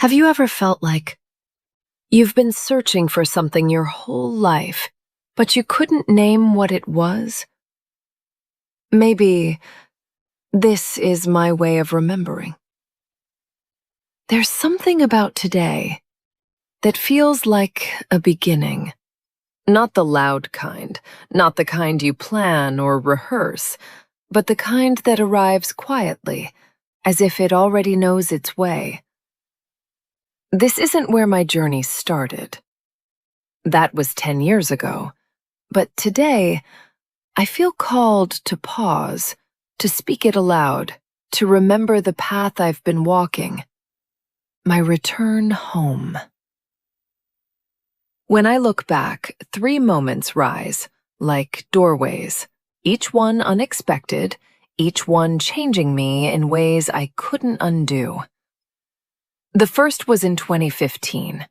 Have you ever felt like you've been searching for something your whole life, but you couldn't name what it was? Maybe this is my way of remembering. There's something about today that feels like a beginning. Not the loud kind, not the kind you plan or rehearse, but the kind that arrives quietly, as if it already knows its way. This isn't where my journey started. That was 10 years ago. But today, I feel called to pause, to speak it aloud, to remember the path I've been walking. My return home. When I look back, 3 moments rise, like doorways, each one unexpected, each one changing me in ways I couldn't undo. The first was in 2015.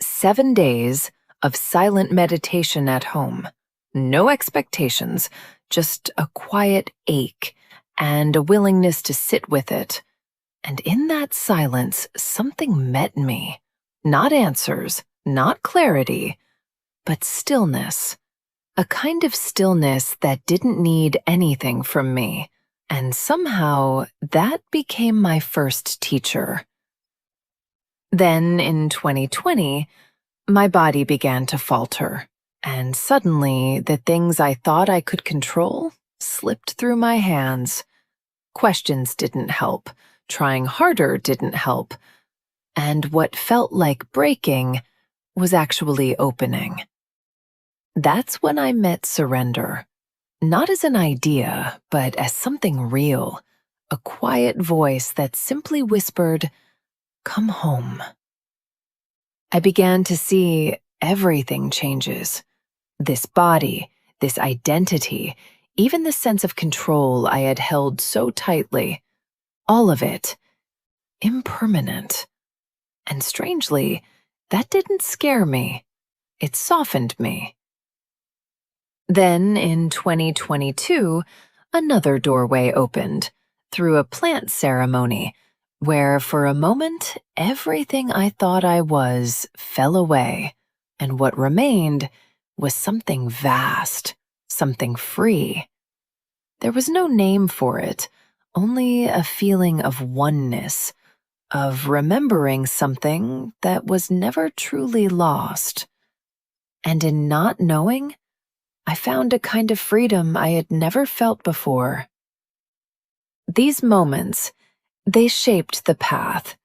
7 days of silent meditation at home. No expectations, just a quiet ache and a willingness to sit with it. And in that silence, something met me. Not answers, not clarity, but stillness. A kind of stillness that didn't need anything from me. And somehow, that became my first teacher. Then, in 2020, my body began to falter, and suddenly the things I thought I could control slipped through my hands. Questions didn't help, trying harder didn't help, and what felt like breaking was actually opening. That's when I met surrender, not as an idea, but as something real, a quiet voice that simply whispered, "Come home." I began to see everything changes. This body, this identity, even the sense of control I had held so tightly, all of it, impermanent. And strangely, that didn't scare me. It softened me. Then, in 2022, another doorway opened, through a plant ceremony, where for a moment everything I thought I was fell away, and what remained was something vast, something free. There was no name for it, only a feeling of oneness, of remembering something that was never truly lost. And in not knowing, I found a kind of freedom I had never felt before. These moments, they shaped the path.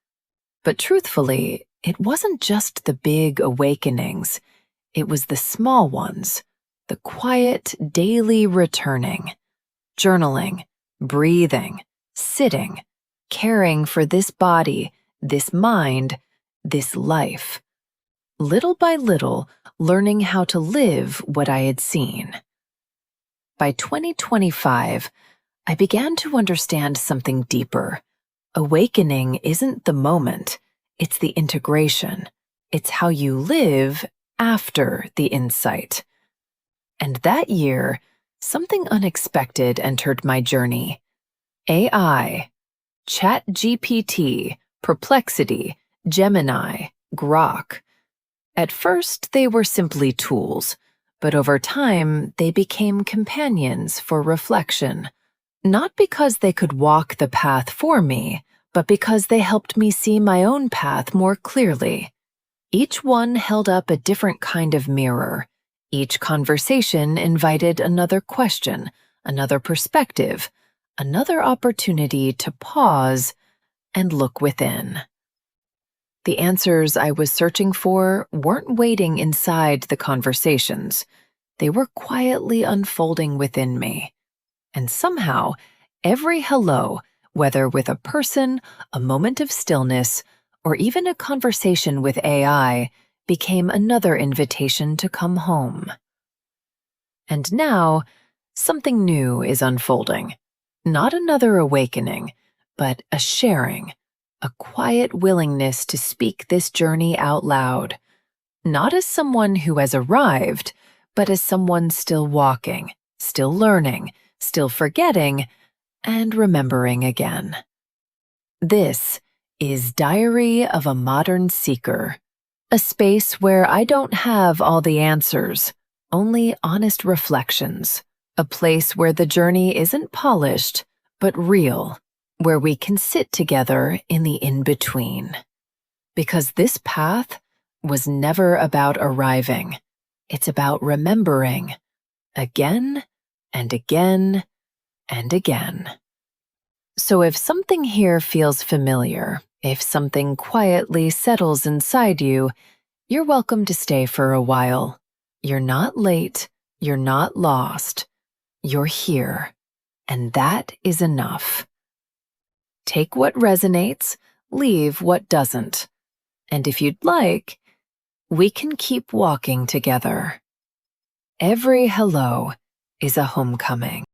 But truthfully, it wasn't just the big awakenings. It was the small ones, the quiet, daily returning. Journaling, breathing, sitting, caring for this body, this mind, this life. Little by little, learning how to live what I had seen. By 2025, I began to understand something deeper. Awakening isn't the moment, it's the integration. It's how you live after the insight. And that year, something unexpected entered my journey. AI, ChatGPT, Perplexity, Gemini, Grok. At first, they were simply tools, but over time, they became companions for reflection. Not because they could walk the path for me, but because they helped me see my own path more clearly. Each one held up a different kind of mirror. Each conversation invited another question, another perspective, another opportunity to pause and look within. The answers I was searching for weren't waiting inside the conversations. They were quietly unfolding within me. And somehow, every hello, whether with a person, a moment of stillness, or even a conversation with AI, became another invitation to come home. And now, something new is unfolding. Not another awakening, but a sharing, a quiet willingness to speak this journey out loud. Not as someone who has arrived, but as someone still walking, still learning, still forgetting, and remembering again. This is Diary of a Modern Seeker, a space where I don't have all the answers, only honest reflections, a place where the journey isn't polished, but real, where we can sit together in the in-between. Because this path was never about arriving. It's about remembering, again and again and again. So if something here feels familiar, if something quietly settles inside you, you're welcome to stay for a while. You're not late, you're not lost, you're here, and that is enough. Take what resonates, leave what doesn't. And if you'd like, we can keep walking together. Every hello is a homecoming.